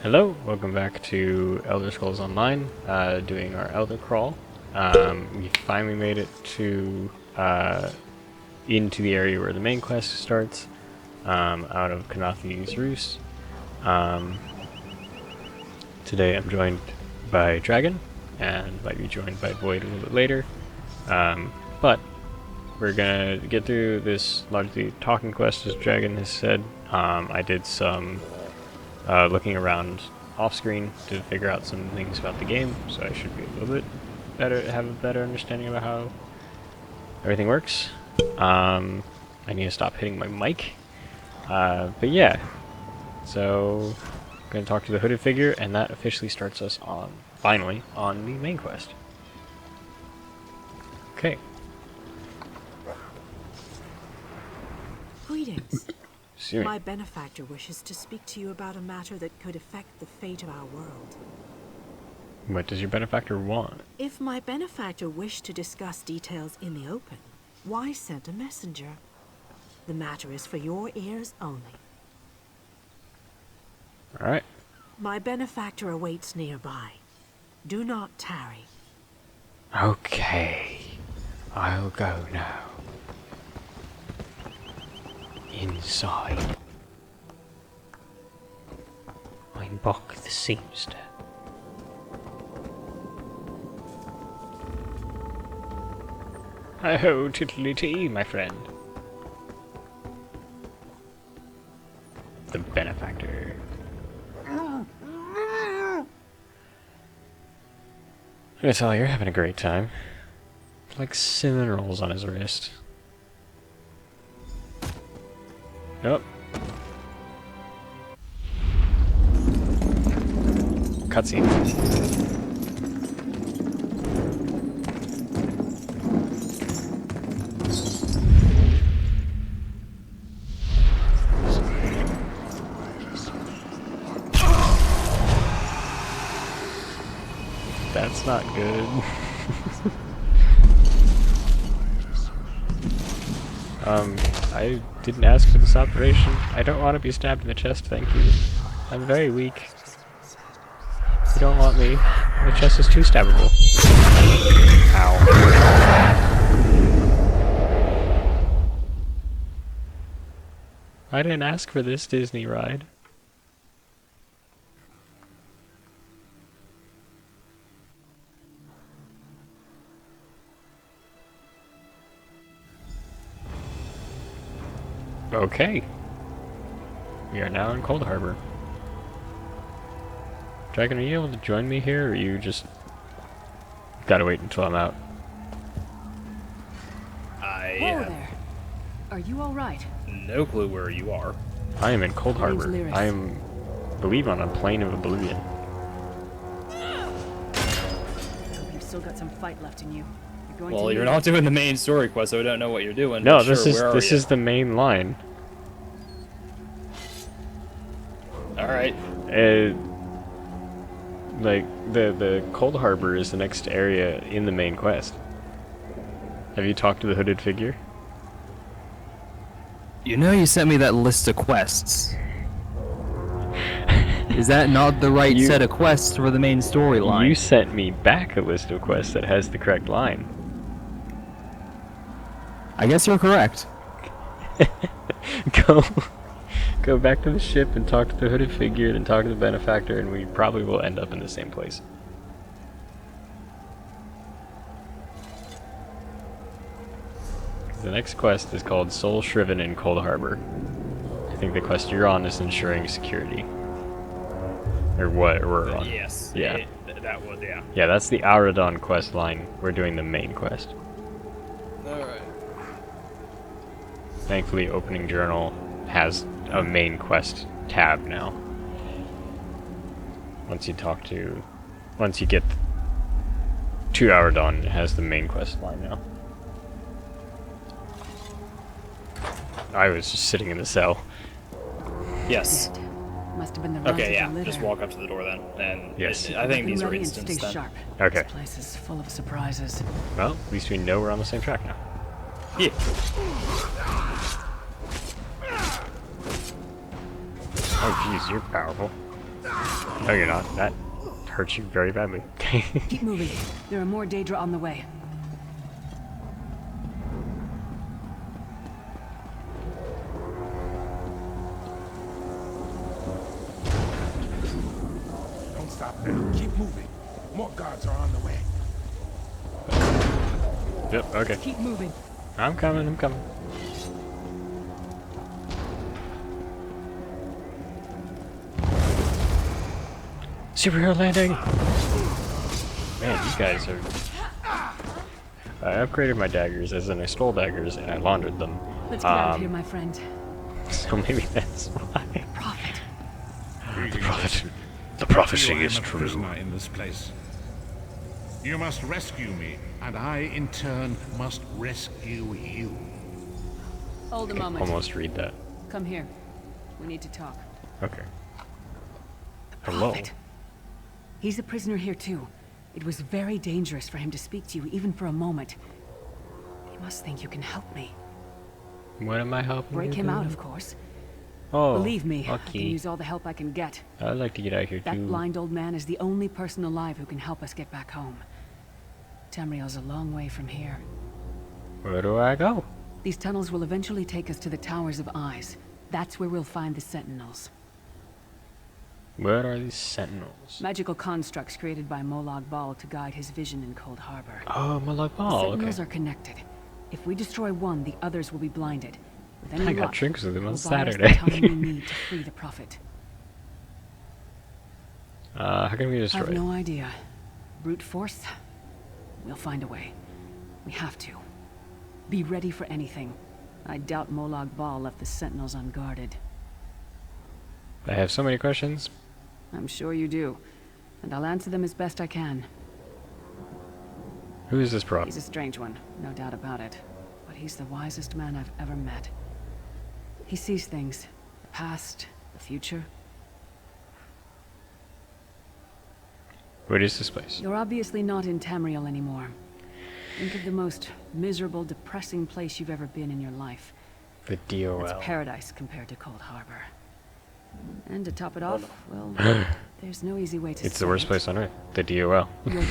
Hello, welcome back to Elder Scrolls Online, doing our Elder Crawl. We finally made it to into the area where the main quest starts, out of Kanathi's Roost. Today I'm joined by Dragon, and might be joined by Void a little bit later. But we're gonna get through this largely talking quest, as Dragon has said. I did some looking around off screen to figure out some things about the game, so I should be a little bit better, have a better understanding about how everything works. I need to stop hitting my mic. But yeah, so I'm gonna talk to the hooded figure, and that officially starts us on, finally, on the main quest. Okay. Greetings. See me. My benefactor wishes to speak to you about a matter that could affect the fate of our world. What does your benefactor want? If my benefactor wished to discuss details in the open, why send a messenger? The matter is for your ears only. Alright. My benefactor awaits nearby. Do not tarry. Okay. I'll go now. Inside. I'm Bock the Seamster. Ho, tiddly-tee, my friend. The benefactor. I'm gonna tell you, you're having a great time. Like cinnamon rolls on his wrist. Nope. Cutscene. That's not good. I didn't ask for this operation. I don't want to be stabbed in the chest, thank you. I'm very weak. You don't want me. The chest is too stabbable. Ow. I didn't ask for this Disney ride. Okay. We are now in Coldharbor. Dragon, are you able to join me here, or you just gotta wait until I'm out? I Whoa have there. Are you all right? no clue where you are. I am in name's Coldharbor. Lyris. I am, believe, on a plane of oblivion. Hope you've still got some fight left in you. You're going Well, to you're need not doing the main story quest, so I don't know what you're doing. No, but this sure, where are is you? the main line. All right. Like the Coldharbor is the next area in the main quest. Have you talked to the hooded figure? You know you sent me that list of quests. Is that not the right set of quests for the main storyline? You sent me back a list of quests that has the correct line. I guess you're correct. Go back to the ship and talk to the hooded figure, then talk to the benefactor, and we probably will end up in the same place. The next quest is called Soul Shriven in Coldharbor. I think the quest you're on is ensuring security. Or what we're on. Yes. Yeah. That was, yeah. Yeah, that's the Auradon quest line. We're doing the main quest. Alright. Thankfully, Opening Journal has a main quest tab now. Once you get to Auradon, it has the main quest line now. I was just sitting in the cell. Yes. Dead. Must have been the Okay, yeah. litter. Just walk up to the door then. And Yes. I think Be these are ready and instants stay then. sharp. Okay. This place is full of surprises. Well, at least we know we're on the same track now. Yeah. Oh jeez, you're powerful. No, you're not. That hurts you very badly. Keep moving. There are more daedra on the way. Don't stop now. Keep moving. More guards are on the way. Yep, okay. Keep moving. I'm coming, I'm coming. Superhero landing! Man, you guys are... I upgraded my daggers, as in I stole daggers and I laundered them. Let's get out of here, my friend. So maybe that's why. Prophet. The prophecy You, I is am a true. prisoner in this place. You must rescue me, and I, in turn, must rescue you. Hold a I can moment. almost read that. Come here. We need to talk. Okay. Hello. Prophet. He's a prisoner here too. It was very dangerous for him to speak to you, even for a moment. You must think you can help me. What am I helping Break you him out, do? of course. Oh, Believe me, I can okay. use all the help I can get. I'd like to get out of here That too. blind old man is the only person alive who can help us get back home. Tamriel's a long way from here. Where do I go? These tunnels will eventually take us to the Towers of Eyes. That's where we'll find the Sentinels. Where are these sentinels? Magical constructs created by Molag Bal to guide his vision in Coldharbor. Oh, my luck The ball. Sentinels Okay. are connected. If we destroy one, the others will be blinded. With any I got luck, drinks with him on we'll buy us Saturday. the time we need to free the Prophet. How can we I destroy have it? no idea. Brute force? We'll find a way. We have to. Be ready for anything. I doubt Molag Bal left the Sentinels unguarded. I have so many questions. I'm sure you do. And I'll answer them as best I can. Who is this prop? He's a strange one, no doubt about it. But he's the wisest man I've ever met. He sees things. The past, the future. What is this place? You're obviously not in Tamriel anymore. Think of the most miserable, depressing place you've ever been in your life. The It's DOL. paradise compared to Coldharbor. And to top it off, well, there's no easy way to It's say the worst it. place on earth. The DOL. You're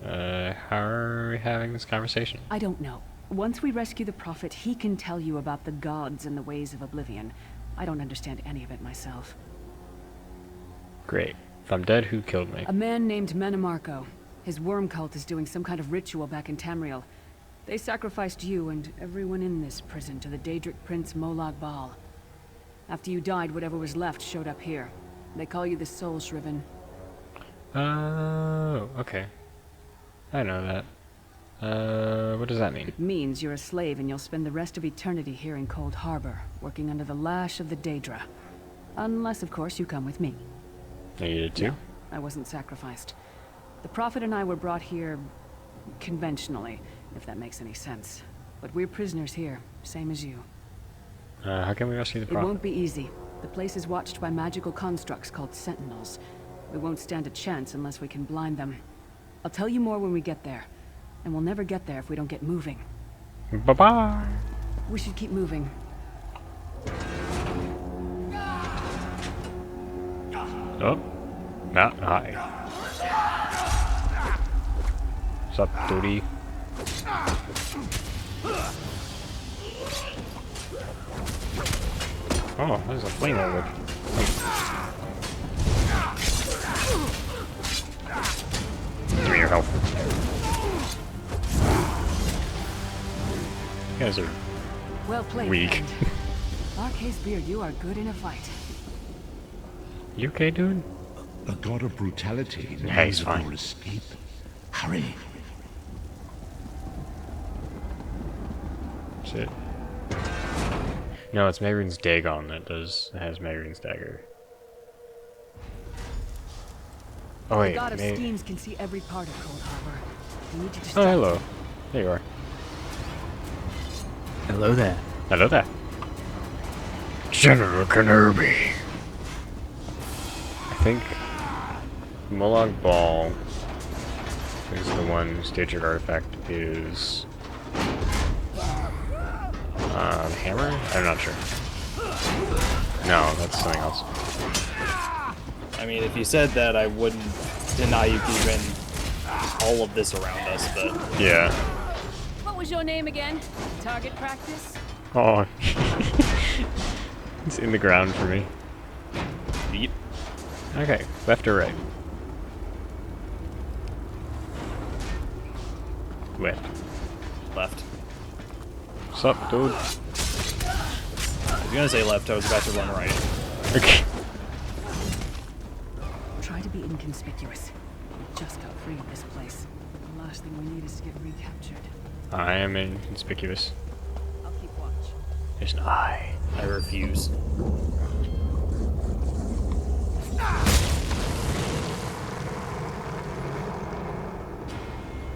dead. How are we having this conversation? I don't know. Once we rescue the Prophet, he can tell you about the gods and the ways of oblivion. I don't understand any of it myself. Great. If I'm dead, who killed me? A man named Menemarco. His worm cult is doing some kind of ritual back in Tamriel. They sacrificed you and everyone in this prison to the daedric prince Molag Bal. After you died, whatever was left showed up here. They call you the Soul Shriven. Oh, okay. I know that. What does that mean? It means you're a slave and you'll spend the rest of eternity here in Coldharbor, working under the lash of the daedra. Unless, of course, you come with me. You did too? I wasn't sacrificed. The Prophet and I were brought here conventionally, if that makes any sense. But we're prisoners here, same as you. How can we rescue the It prophet? won't be easy. The place is watched by magical constructs called Sentinels. We won't stand a chance unless we can blind them. I'll tell you more when we get there. And we'll never get there if we don't get moving. Bye-bye! We should keep moving. Oh. Nah, hi. What's up, dude? Oh, there's a flame over it. Give me your help. You guys are Well played, weak. friend. Arcase Beard, you are good in a fight. You okay, dude? A god of brutality Yeah, he's knows of fine. your escape. Hurry. Shit. No, it's Megrin's Dagon that has Megrin's dagger. Oh wait, God of Schemes can see every part of Coldharbor. We need to oh distract hello. him. There you are. Hello there. Hello there. General Kenobi. I think Molag Bal is the one whose daedric artifact is hammer? I'm not sure. No, that's something else. I mean, if you said that, I wouldn't deny you even all of this around us, but Yeah. What was your name again? Target practice? Oh. It's in the ground for me. beat. Okay, left or right? Left. Left. What's up, dude? I was gonna say left, I was about to run right. Okay. Try to be inconspicuous. We just got free of this place. The last thing we need is to get recaptured. I am inconspicuous. I'll keep watch. There's an eye. I refuse.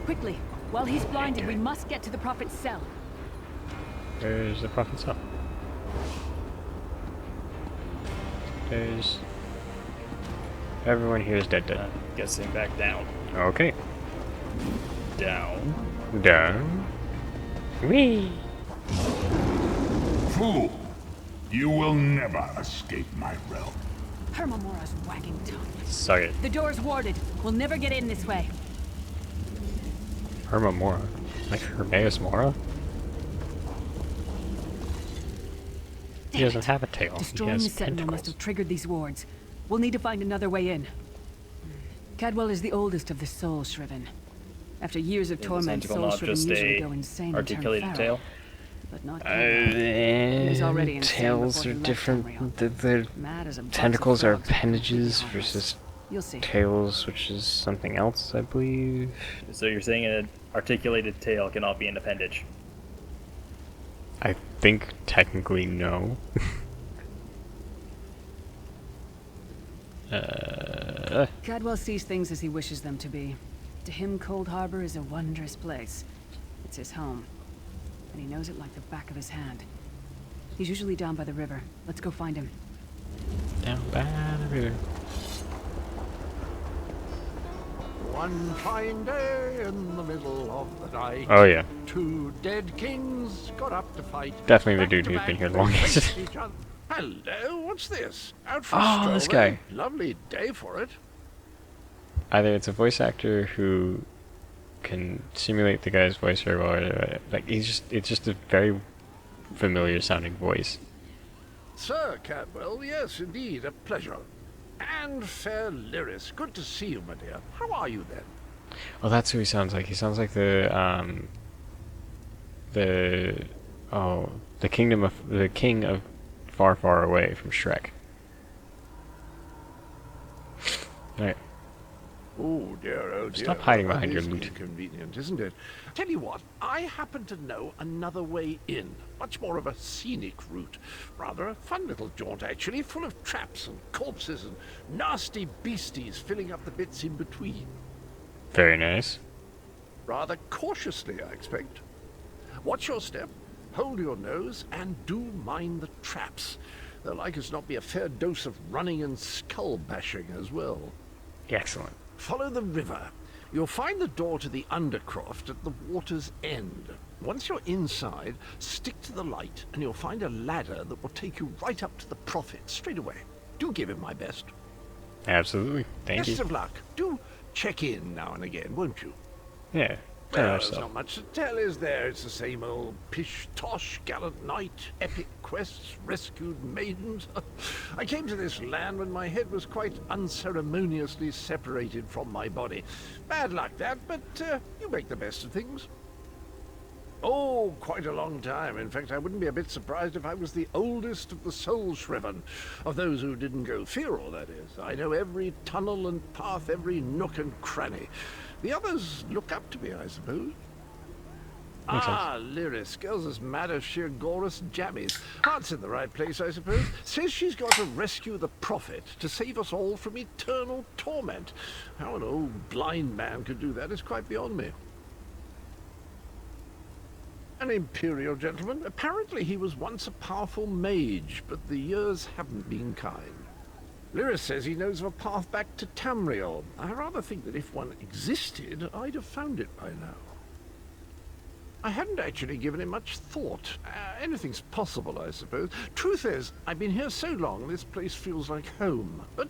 Quickly! While he's blinded, we must get to the Prophet's cell. There's the prophet's up. There's... Everyone here is dead. Guessing back down. Okay. Down. Down. Whee! Fool! You will never escape my realm. Hermamora's wagging tongue. Suck it. The door's warded. We'll never get in this way. Hermamora. Like Hermaeus Mora? He Damn doesn't it. have a tail. Destroying he the has Sentinel must tentacles. have triggered these wards. We'll need to find another way in. Cadwell is the oldest of the Soul Shriven. After years of Is the torment, tentacle Soul not Shriven just usually a go insane and turn articulated feral. tail? But not Cadwell. He was already insane tails before are he left different. Tamriel. The Mad as a box of tentacles are frogs, completely appendages harmless. versus You'll see. tails, which is something else, I believe. So you're saying an articulated tail cannot be an appendage? I think technically no. Cadwell sees things as he wishes them to be. To him, Coldharbor is a wondrous place. It's his home. And he knows it like the back of his hand. He's usually down by the river. Let's go find him. Down by the river. One fine day in the middle of the night, Oh yeah, two dead kings got up to fight. definitely the Back dude to who's back, been here they longest. faced each other. Hello, what's this? Out for a Oh, stroll, this eh? guy. Lovely day for it. Either it's a voice actor who can simulate the guy's voice very well, or like it's just a very familiar sounding voice. Sir Cadwell, yes, indeed, a pleasure. And fair Lyris, good to see you, my dear. How are you then? Oh, that's who he sounds like. He sounds like the king of Far Far Away from Shrek. Alright. Oh dear, oh dear. Stop hiding That behind your is loot. Inconvenient, isn't it? Tell you what, I happen to know another way in. Much more of a scenic route. Rather a fun little jaunt, actually, full of traps and corpses and nasty beasties filling up the bits in between. Very nice. Rather cautiously, I expect. Watch your step, hold your nose, and do mind the traps. There'll like as not be a fair dose of running and skull bashing as well. Excellent. Follow the river. You'll find the door to the Undercroft at the water's end. Once you're inside, stick to the light, and you'll find a ladder that will take you right up to the Prophet straight away. Do give him my best. Absolutely. Thank Best you. of luck. Do check in now and again, won't you? Yeah. Well, Very there's much so. not much to tell, is there? It's the same old pish-tosh, gallant knight, epic quests, rescued maidens. I came to this land when my head was quite unceremoniously separated from my body. Bad luck that, but you make the best of things. Oh, quite a long time. In fact, I wouldn't be a bit surprised if I was the oldest of the soul shriven. Of those who didn't go feral, that is. I know every tunnel and path, every nook and cranny. The others look up to me, I suppose. Makes Lyris, girl's as mad as sheer Gorus jammies. Heart's in the right place, I suppose. Says she's got to rescue the Prophet to save us all from eternal torment. How an old blind man could do that is quite beyond me. An imperial gentleman. Apparently he was once a powerful mage, but the years haven't been kind. Lyris says he knows of a path back to Tamriel. I rather think that if one existed, I'd have found it by now. I hadn't actually given it much thought. Anything's possible, I suppose. Truth is, I've been here so long, this place feels like home. But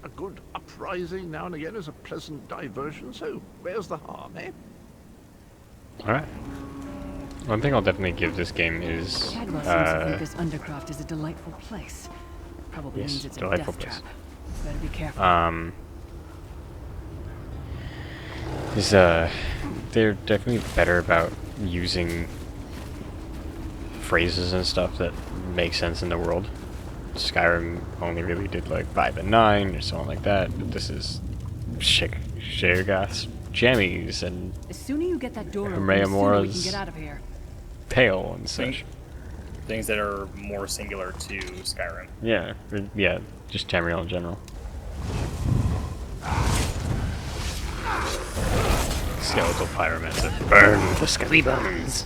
a good uprising now and again is a pleasant diversion, so where's the harm, eh? Alright. One thing I'll definitely give this game is... Cadwell seems to think this Undercroft is a delightful place. Probably Yes, means it's a delightful death place. trap. Better be careful. They're definitely better about using phrases and stuff that make sense in the world. Skyrim only really did like 5 and 9 or something like that, but this is Sheergath's jammies and The sooner you get that door open, Himrea the sooner we can Mora's get out of here. pale and such. Things that are more singular to Skyrim. Yeah, just Tamriel in general. Skeletal pyromancer. Burn the skelly bones!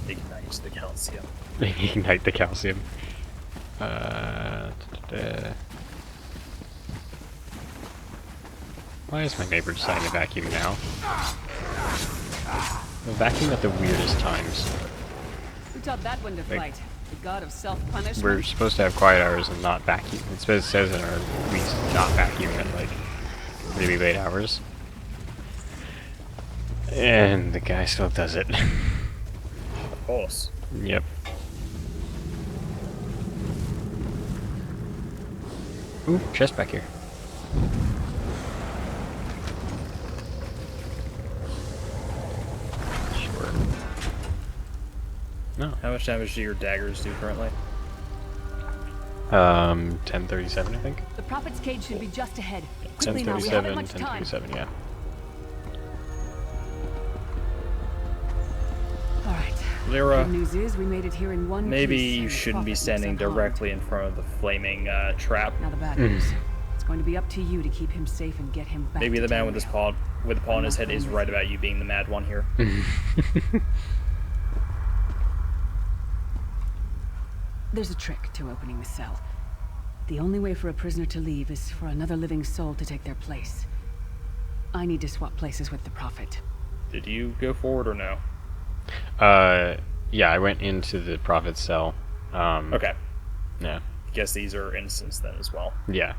Ignite the calcium. Ignite the calcium. Why is my neighbor deciding to vacuum now? They vacuum at the weirdest times. Who taught that one to Like- fight? The god of self-punishment? We're supposed to have quiet hours and not vacuum. It says in our weeks not vacuum at like really late hours. And the guy still does it. Of course. Yep. Ooh, chest back here. Sure. No. How much damage do your daggers do currently? 1037, I think. The Prophet's Cage should be just ahead. Quickly now, we 1037, haven't much time. 1037, yeah. Alright. Lyra, Good news is we made it here in one maybe piece, you and the shouldn't be Prophet standing looks unharmed. directly in front of the flaming trap. Now the bad news. It's going to be up to you to keep him safe and get him back Maybe to the man with Tamriel. the paw on his head is right about you being the mad one here. There's a trick to opening the cell. The only way for a prisoner to leave is for another living soul to take their place. I need to swap places with the Prophet. Did you go forward or no? Yeah, I went into the Prophet's cell. Okay. Yeah. Guess these are instants then as well. Yeah.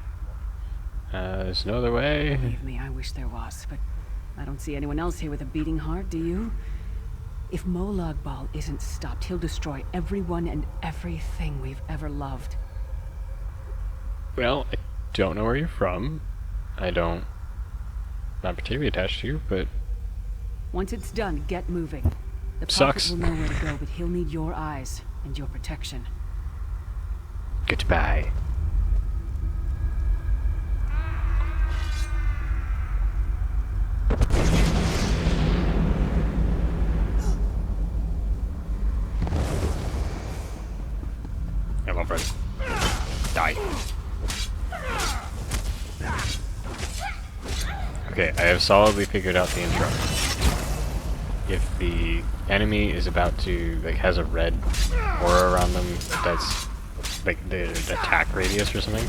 There's no other way. Believe me, I wish there was, but I don't see anyone else here with a beating heart, do you? If Molag Bal isn't stopped, he'll destroy everyone and everything we've ever loved. Well, I don't know where you're from. Not particularly attached to you, but Once it's done, get moving. The Sucks. Prophet will know where to go, but he'll need your eyes and your protection. goodbye. Come on, friend. Die. Okay, I have solidly figured out the intro. If the enemy is about to, like, has a red aura around them, that's, like, the attack radius or something,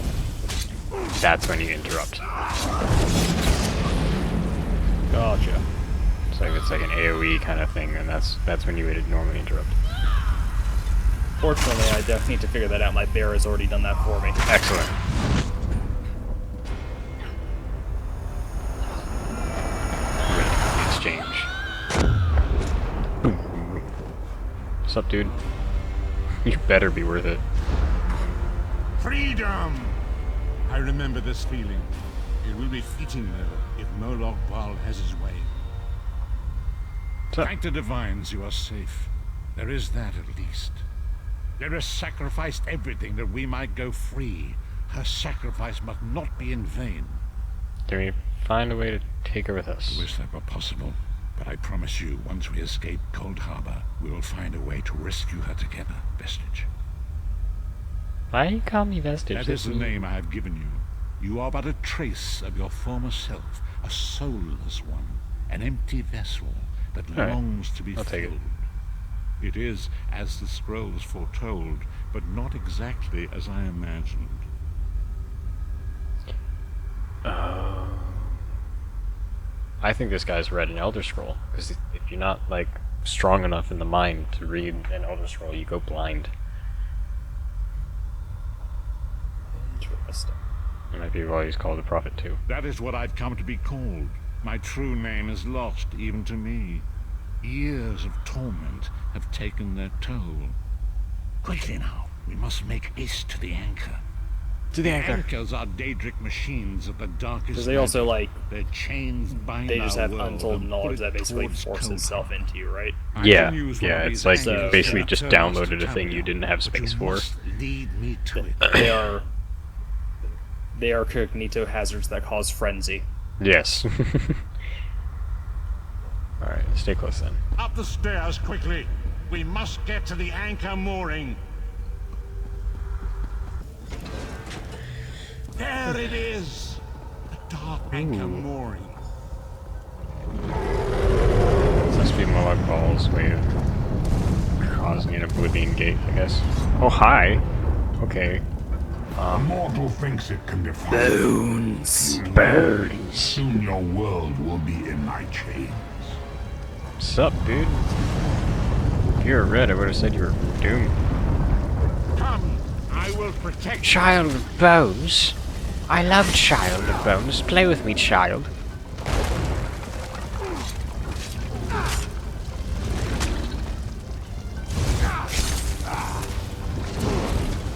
that's when you interrupt. Gotcha. So if it's like an AoE kind of thing, then that's when you would normally interrupt. Fortunately, I definitely need to figure that out. My bear has already done that for me. Excellent. Exchange. What's up, dude? You better be worth it. Freedom! I remember this feeling. It will be fleeting, though, if Molag Bal has his way. What's up? Thank the divines you are safe. There is that, at least. Lyra sacrificed everything that we might go free. Her sacrifice must not be in vain. Can we find a way to take her with us? I wish that were possible, but I promise you, once we escape Coldharbor, we will find a way to rescue her together, Vestige. Why do you call me Vestige? That is the name I have given you. You are but a trace of your former self, a soulless one, an empty vessel that All right. longs to be I'll take it. filled. It is as the scrolls foretold, but not exactly as I imagined. I think this guy's read an Elder Scroll, because if you're not, like, strong enough in the mind to read an Elder Scroll, you go blind. Interesting. And might be why he's called a prophet, too. That is what I've come to be called. My true name is lost even to me. Years of torment have taken their toll. Quickly now, we must make haste to the anchor. To the anchor. Anchors are daedric machines of the darkest. Because they also, like, their chains bind they just our have world untold and knowledge put it that basically towards forces itself Coldharbor. into you, right? I Yeah, can use one yeah, of it's these like So- you basically anchors just to turn us downloaded to a thing you Tamriel, didn't have but space you for. must lead me to it. They are cognito hazards that cause frenzy. Yes. Alright, stay close then. Up the stairs quickly. We must get to the anchor mooring. There it is. The dark anchor mooring. This must be Molag Ball's way of causing an Oblivion Gate, I guess. Oh, hi! Okay. A mortal thinks it can defy Bones! Bones! Soon your world will be in my chains. Sup, dude? If you were red, I would have said you were doomed. Come, I will protect you. Child of Bones? I love Child of Bones. Play with me, child.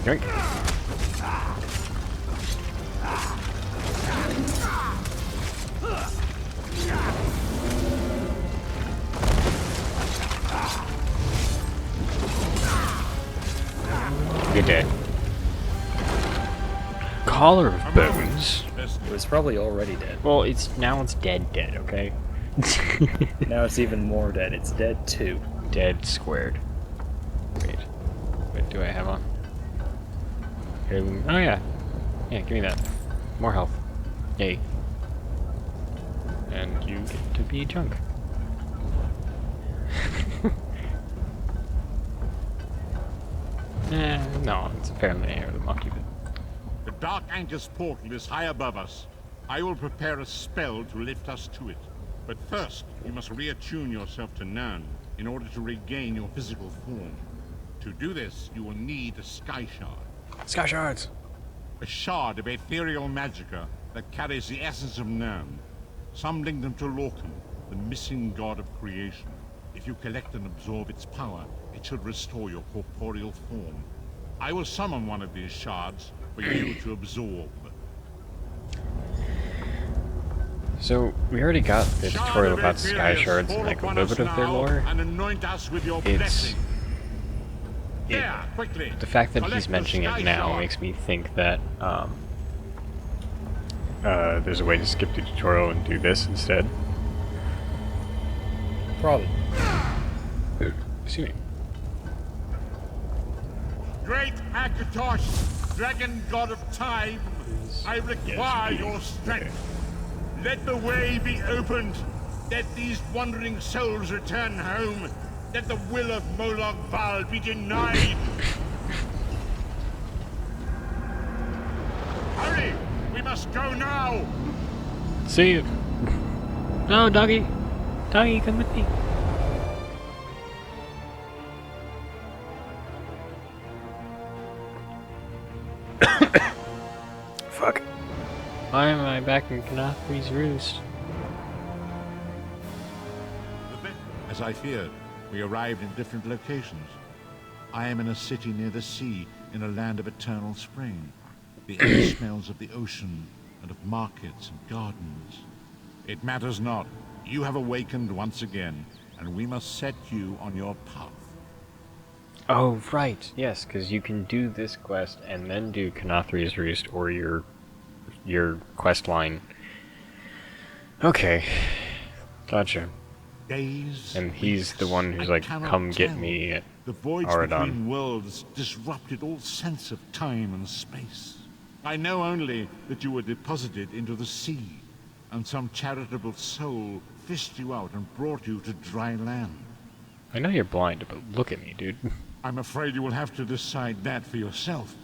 Yoink. You're dead. Collar of Bones. It was probably already dead. Well, it's dead, okay? Now it's even more dead. It's dead too. Dead squared. Wait. What do I have on? Heirloom. Oh yeah. Yeah, give me that. More health. Yay. And you get to be junk. No, it's apparently an heirloom. I'll keep it. The dark anchor's portal is high above us. I will prepare a spell to lift us to it. But first, you must reattune yourself to Nern in order to regain your physical form. To do this, you will need a sky shard. Sky shards! A shard of ethereal magicka that carries the essence of Nern. Some link them to Lorcan, the missing god of creation. If you collect and absorb its power, it should restore your corporeal form. I will summon one of these shards for you to absorb. So, we already got the tutorial about sky shards and like a little bit of their lore. And anoint us with your It's... blessing. There, quickly. The fact that he's Collect the mentioning sky it now shard. makes me think that, there's a way to skip the tutorial and do this instead. Probably. Excuse me. Great Akatosh, dragon god of time, I require Yes, your strength. Let the way be opened. Let these wandering souls return home. Let the will of Molag Bal be denied. Hurry! We must go now! See you. No, doggy. Doggy, come with me. Fuck. Why am I back in Kanathri's roost? As I feared, we arrived in different locations. I am in a city near the sea, in a land of eternal spring. The air smells of the ocean, and of markets and gardens. It matters not. You have awakened once again, and we must set you on your path. Oh, right. Yes, because you can do this quest and then do Kanathri's Roost or your quest line. Okay. Gotcha. Days, And he's the one who's I like, cannot come get tell. me at The voids Auradon. between worlds disrupted all sense of time and space. I know only that you were deposited into the sea, and some charitable soul fished you out and brought you to dry land. I know you're blind, but look at me, dude. I'm afraid you will have to decide that for yourself.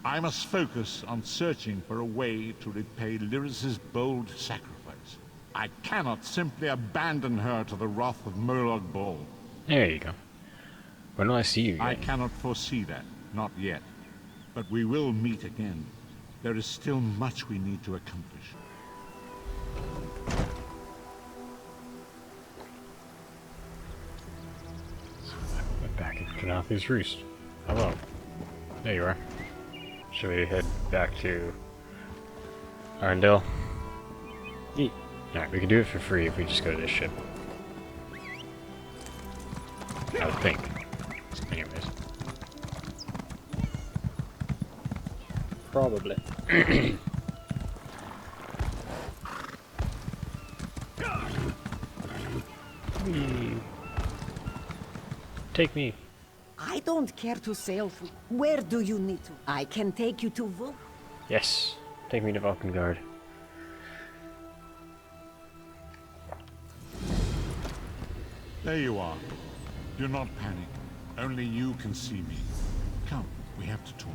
I must focus on searching for a way to repay Lyris's bold sacrifice. I cannot simply abandon her to the wrath of Molag Bal. There you go. When will I see you again? I cannot foresee that, not yet. But we will meet again. There is still much we need to accomplish. I'm back at Kanathi's Roost. Hello. There you are. Should we head back to Arendelle? Yeet. Alright, we can do it for free if we just go to this ship. I would think. Anyways. Probably. Take me. I don't care to sail through. Where do you need to? I can take you to Vul. Yes. Take me to Vulcangard. There you are. Do not panic. Only you can see me. Come, we have to talk.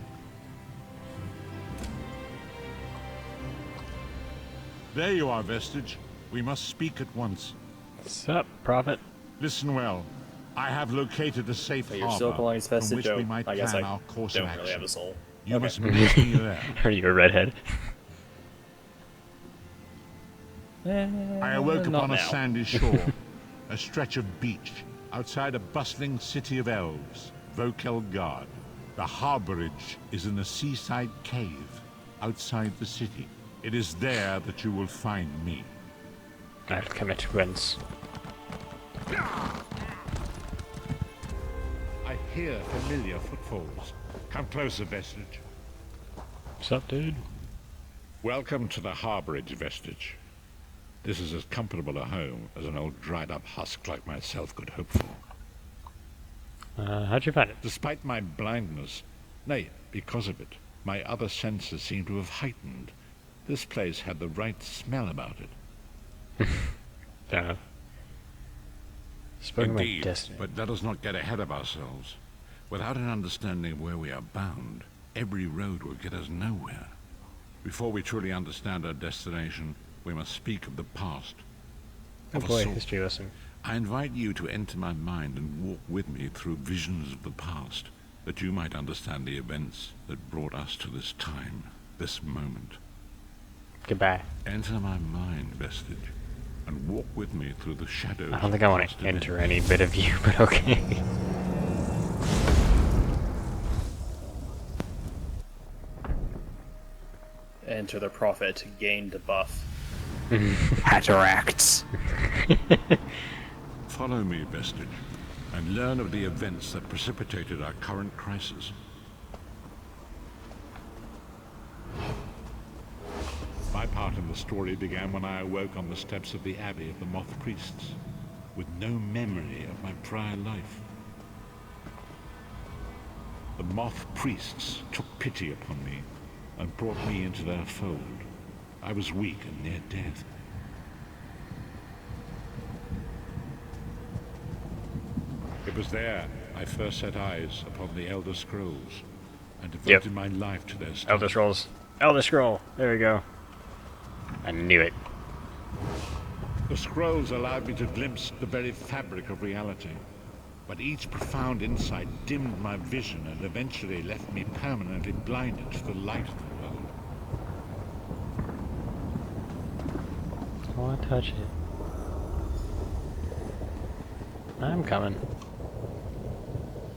There you are, Vestige. We must speak at once. What's up, Prophet? Listen well. I have located a safe But you're still harbor calling us from Vestige? which we Oh, might I guess plan I our course don't of really have action. a soul. You Okay. must meet me there. Are you a redhead? I awoke Not upon a now. sandy shore, a stretch of beach, outside a bustling city of elves, Vokelgard. The harborage is in a seaside cave, outside the city. It is there that you will find me. I've come at whence. I hear familiar footfalls. Come closer, Vestige. What's up, dude? Welcome to the harborage, Vestige. This is as comfortable a home as an old dried-up husk like myself could hope for. How'd you find it? Despite my blindness, nay, because of it, my other senses seem to have heightened. This place had the right smell about it. Fair enough. Spoken my Indeed, destiny. but let us not get ahead of ourselves. Without an understanding of where we are bound, every road will get us nowhere. Before we truly understand our destination, we must speak of the past. Oh Of a boy, sort. history lesson. I invite you to enter my mind and walk with me through visions of the past, that you might understand the events that brought us to this time, this moment. Goodbye. Enter my mind, Vestige, and walk with me through the shadows. I don't think I want to enter any bit of you, but okay. Enter the Prophet, gain debuff. Cataracts. Follow me, Vestige, and learn of the events that precipitated our current crisis. My part in the story began when I awoke on the steps of the Abbey of the Moth Priests, with no memory of my prior life. The Moth Priests took pity upon me and brought me into their fold. I was weak and near death. It was there I first set eyes upon the Elder Scrolls and devoted my life to their study. Elder Scrolls. Elder Scroll. There we go. I knew it. The scrolls allowed me to glimpse the very fabric of reality, but each profound insight dimmed my vision and eventually left me permanently blinded to the light of the world. I want to touch it. I'm coming.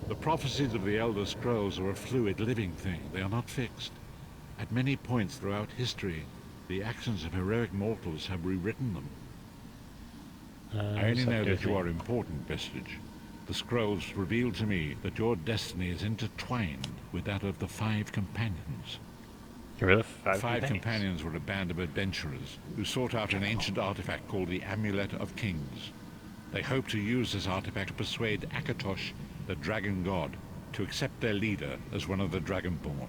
The prophecies of the Elder Scrolls are a fluid, living thing. They are not fixed. At many points throughout history, the actions of heroic mortals have rewritten them. I only know that you are important, Vestige. The scrolls reveal to me that your destiny is intertwined with that of the Five Companions. Really? Five companions were a band of adventurers who sought out an ancient artifact called the Amulet of Kings. They hoped to use this artifact to persuade Akatosh, the dragon god, to accept their leader as one of the Dragonborn.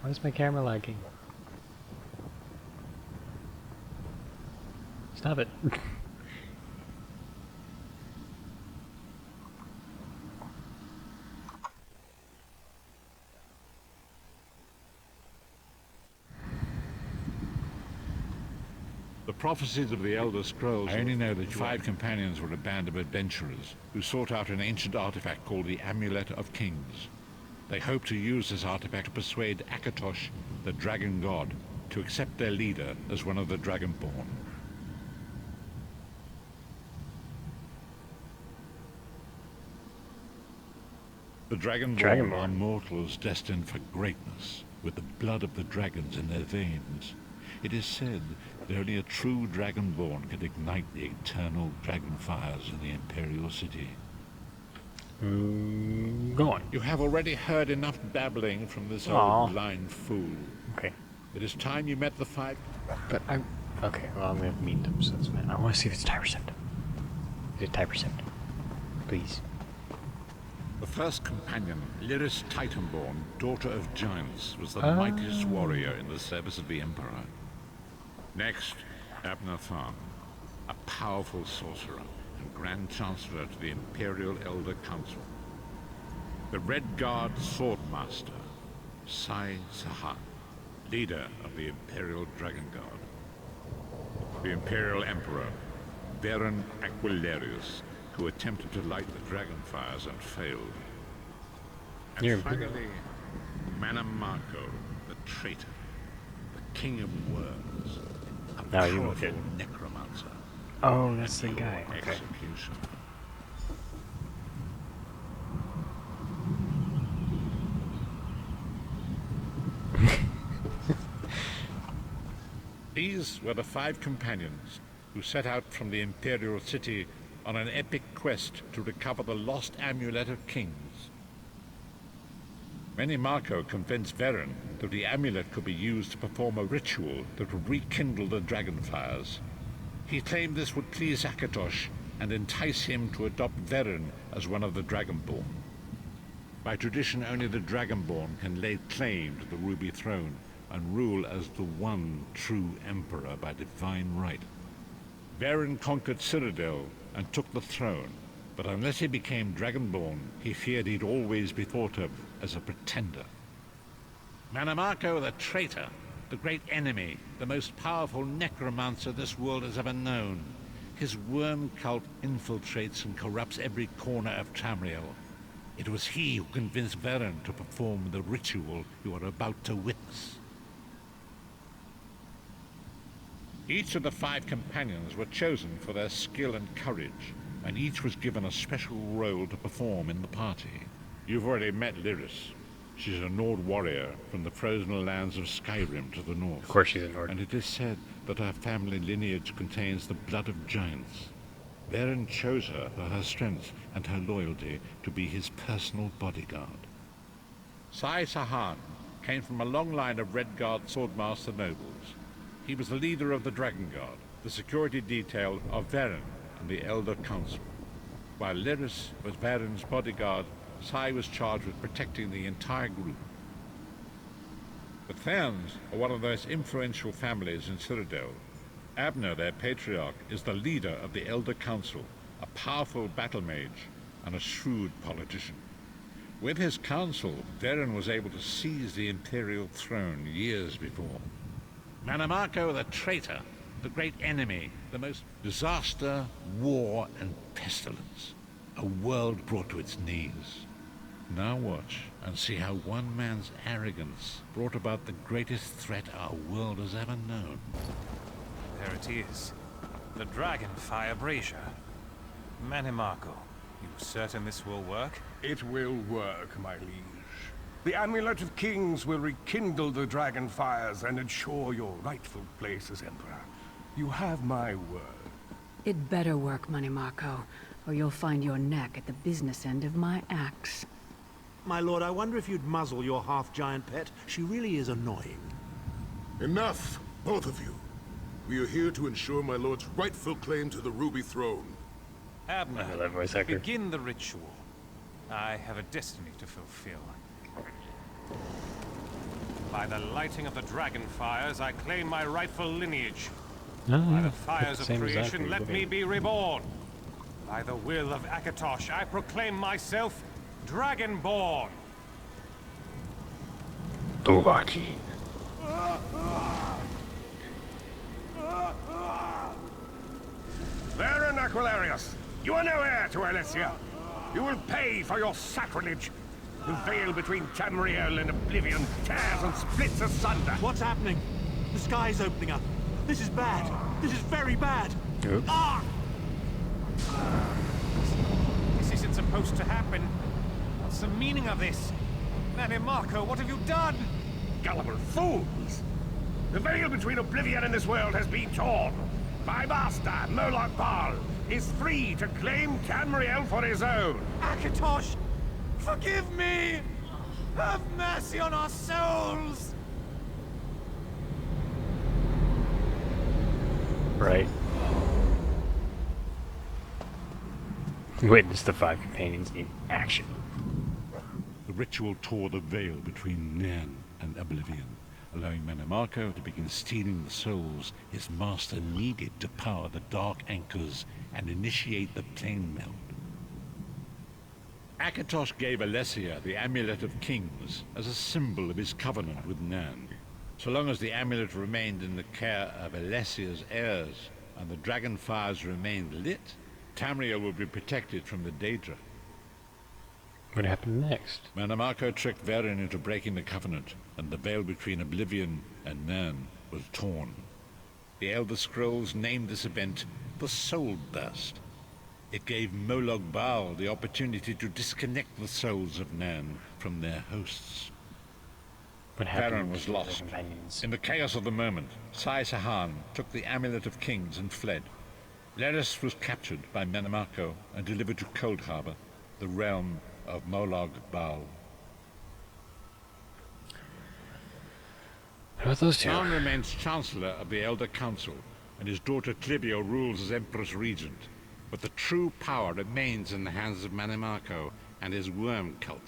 Why is my camera lagging? Stop it. The prophecies of the Elder Scrolls. I only know that 5 companions were a band of adventurers who sought out an ancient artifact called the Amulet of Kings. They hoped to use this artifact to persuade Akatosh, the dragon god, to accept their leader as one of the Dragonborn. The Dragonborn are mortals destined for greatness, with the blood of the dragons in their veins. It is said that only a true Dragonborn can ignite the eternal dragon fires in the Imperial City. Go on. You have already heard enough babbling from this old blind fool. Okay. It is time you met the 5... But I'm... Okay, well, I'm gonna meet them, so that's fine. I want to see if it's type receptive. Is it type receptive? Please. The first companion, Lyris Titanborn, daughter of giants, was the mightiest warrior in the service of the Emperor. Next, Abner Tharn, a powerful sorcerer and Grand Chancellor to the Imperial Elder Council. The Red Guard Swordmaster, Sai Sahan, leader of the Imperial Dragon Guard. The Imperial Emperor, Varen Aquilarius, who attempted to light the dragon fires and failed. And finally, Manamarco, the traitor, the king of worms, a powerful necromancer. Oh, that's the guy. Okay. Execution. These were the 5 companions who set out from the Imperial City on an epic quest to recover the lost Amulet of Kings. Menimarco convinced Varen that the amulet could be used to perform a ritual that would rekindle the dragon fires. He claimed this would please Akatosh and entice him to adopt Varen as one of the Dragonborn. By tradition, only the Dragonborn can lay claim to the Ruby Throne and rule as the one true Emperor by divine right. Varen conquered Cyrodiil and took the throne, but unless he became Dragonborn, he feared he'd always be thought of as a pretender. Manamarco the traitor, the great enemy, the most powerful necromancer this world has ever known. His worm cult infiltrates and corrupts every corner of Tamriel. It was he who convinced Varen to perform the ritual you are about to witness. Each of the 5 companions were chosen for their skill and courage, and each was given a special role to perform in the party. You've already met Lyris. She's a Nord warrior from the frozen lands of Skyrim to the north. Of course she's a Nord. And it is said that her family lineage contains the blood of giants. Varen chose her for her strength and her loyalty to be his personal bodyguard. Sai Sahan came from a long line of Red Guard Swordmaster nobles. He was the leader of the Dragon Guard, the security detail of Varen and the Elder Council. While Lyris was Varen's bodyguard, Sai was charged with protecting the entire group. The Therns are one of the most influential families in Cyrodiil. Abner, their patriarch, is the leader of the Elder Council, a powerful battle mage and a shrewd politician. With his council, Varen was able to seize the Imperial throne years before. Manamarco the traitor, the great enemy, the most disaster, war, and pestilence. A world brought to its knees. Now watch and see how one man's arrogance brought about the greatest threat our world has ever known. There it is. The Dragonfire Brazier. Manimarco, you certain this will work? It will work, my liege. The Amulet of Kings will rekindle the dragon fires and ensure your rightful place as Emperor. You have my word. It better work, Manimarco, or you'll find your neck at the business end of my axe. My lord, I wonder if you'd muzzle your half-giant pet. She really is annoying. Enough, both of you. We are here to ensure my lord's rightful claim to the Ruby Throne. Abner, begin the ritual. I have a destiny to fulfill. By the lighting of the dragon fires, I claim my rightful lineage. By the fires of creation, let me be reborn. By the will of Akatosh, I proclaim myself Dragonborn. Dovaki. Aquilarius! You are no heir to Alessia. You will pay for your sacrilege. The veil between Tamriel and Oblivion tears and splits asunder. What's happening? The sky's opening up. This is bad. This is very bad. Oops. Ah! This isn't supposed to happen. What's the meaning of this? Marco, what have you done? Gullible fools! The veil between Oblivion and this world has been torn. My master, Moloch Bal, is free to claim Tamriel for his own. Akatosh, forgive me! Have mercy on our souls! Right. Witness the 5 companions in action. The ritual tore the veil between Nan and Oblivion, allowing Marco to begin stealing the souls his master needed to power the Dark Anchors and initiate the plane meld. Akatosh gave Alessia the Amulet of Kings as a symbol of his covenant with Nan. So long as the amulet remained in the care of Alessia's heirs and the dragon fires remained lit, Tamriel would be protected from the daedric. What happened next? Marco tricked Varen into breaking the covenant, and the veil between Oblivion and Nan was torn. The Elder Scrolls named this event the Soul Burst. It gave Moloch Bal the opportunity to disconnect the souls of Nan from their hosts. What happened? Varen was lost. In the chaos of the moment, Sai Sahan took the Amulet of Kings and fled. Leris was captured by Marco and delivered to Coldharbor, the realm of Moloch Bal. What about those two? Nan remains Chancellor of the Elder Council, and his daughter Clibio rules as Empress Regent. But the true power remains in the hands of Marco and his worm cult.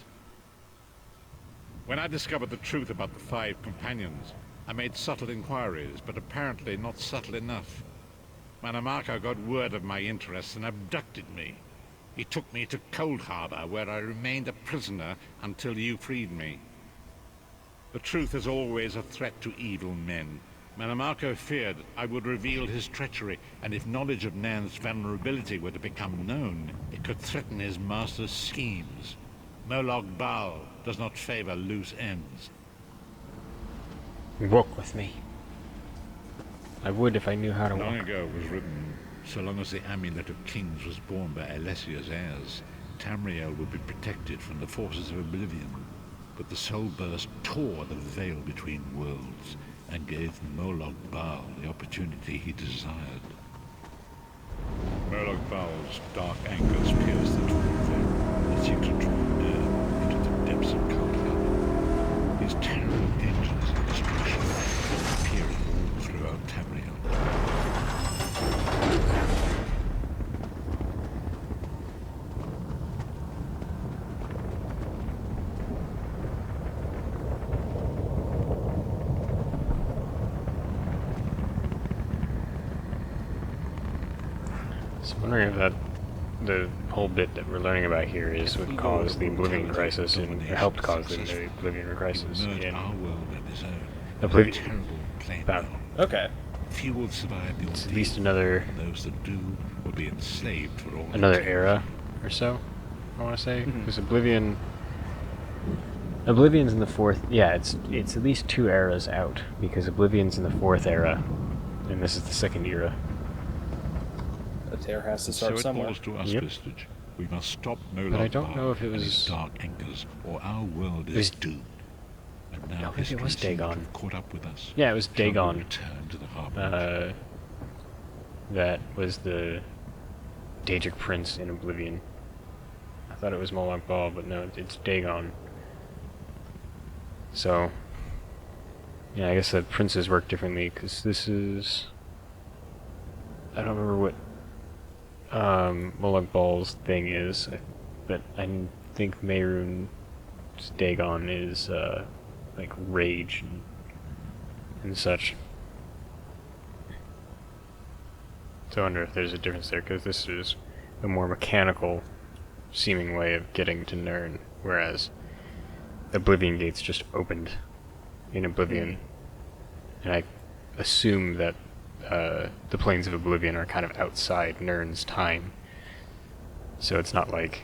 When I discovered the truth about the 5 companions, I made subtle inquiries, but apparently not subtle enough. Marco got word of my interests and abducted me. He took me to Coldharbor, where I remained a prisoner until you freed me. The truth is always a threat to evil men. Marco feared I would reveal his treachery, and if knowledge of Nan's vulnerability were to become known, it could threaten his master's schemes. Moloch Bal does not favor loose ends. Walk with me. I would if I knew how to walk. Long ago was written, so long as the Amulet of Kings was borne by Alessia's heirs, Tamriel would be protected from the forces of Oblivion. But the Soul Burst tore the veil between worlds and gave Moloch Bal the opportunity he desired. Moloch Bal's dark anchors pierced the torn veil and seemed to draw near into the depths of Coldharbor. His terrible engines of destruction were appearing all throughout Tamriel. So I'm wondering if the whole bit that we're learning about here is what caused the Oblivion Crisis, and helped cause the Oblivion Crisis in Oblivion. About, okay. Few will survive the it's at least another those that do will be enslaved for all another era or so, I want to say, because Oblivion's in the 4th. Yeah, it's at least 2 eras out, because Oblivion's in the 4th era, and this is the 2nd era. The tear has to start so somewhere. it falls to us, Vestige. We must stop Moloch But I don't know if it was dark anchors, or our world is doomed. And now maybe it was Dagon. Caught up with us. Yeah, it was Dagon. Return to the harbor. That was the daedric prince in Oblivion. I thought it was Moloch Bal, but no, it's Dagon. So, yeah, I guess the princes work differently, because this is... I don't remember what Moloch Bal's thing is, but I think Mehrunes Dagon is, like, rage and such. So I wonder if there's a difference there, because this is a more mechanical seeming way of getting to Nirn, whereas Oblivion Gates just opened in Oblivion. And I assume that the Plains of Oblivion are kind of outside Nirn's time. So it's not like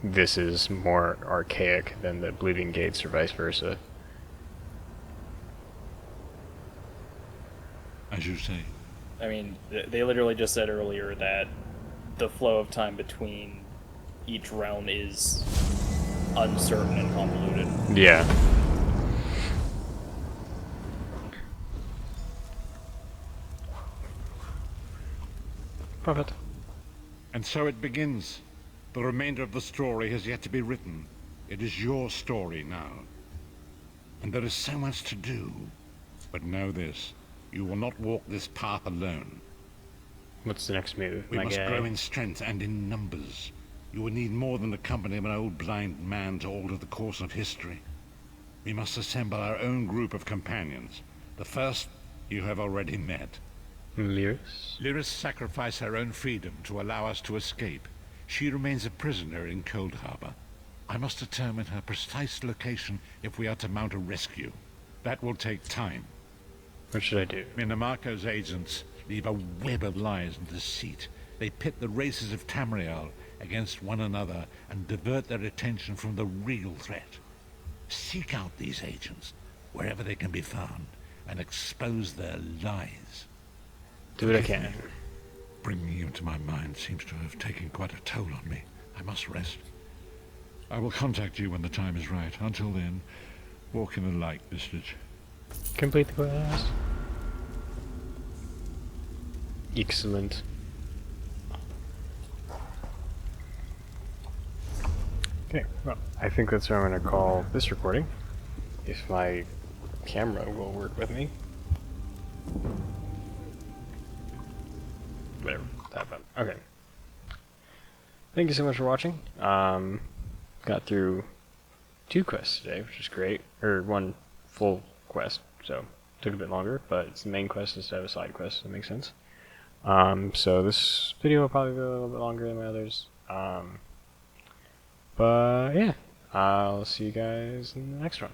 this is more archaic than the Bleeding Gates or vice versa. As you say. I mean, they literally just said earlier that the flow of time between each realm is uncertain and convoluted. Yeah. Perfect. And so it begins. The remainder of the story has yet to be written. It is your story now. And there is so much to do. But know this, you will not walk this path alone. What's the next move, We my must guy? grow in strength and in numbers. You will need more than the company of an old blind man to alter the course of history. We must assemble our own group of companions. The first you have already met. Lyris? Lyris sacrificed her own freedom to allow us to escape. She remains a prisoner in Coldharbor. I must determine her precise location if we are to mount a rescue. That will take time. What should I do? Minamarco's agents leave a web of lies and deceit. They pit the races of Tamriel against one another and divert their attention from the real threat. Seek out these agents, wherever they can be found, and expose their lies. Do what I can. Bringing you to my mind seems to have taken quite a toll on me. I must rest. I will contact you when the time is right. Until then, walk in the light, Vestige. Complete the quest. Excellent. Okay, well, I think that's what I'm going to call this recording. If my camera will work with me. Whatever. That fun. Okay. Thank you so much for watching. Got through 2 quests today, which is great. Or 1 full quest, so took a bit longer, but it's the main quest instead of a side quest, so that makes sense. So this video will probably go a little bit longer than my others. But yeah, I'll see you guys in the next one.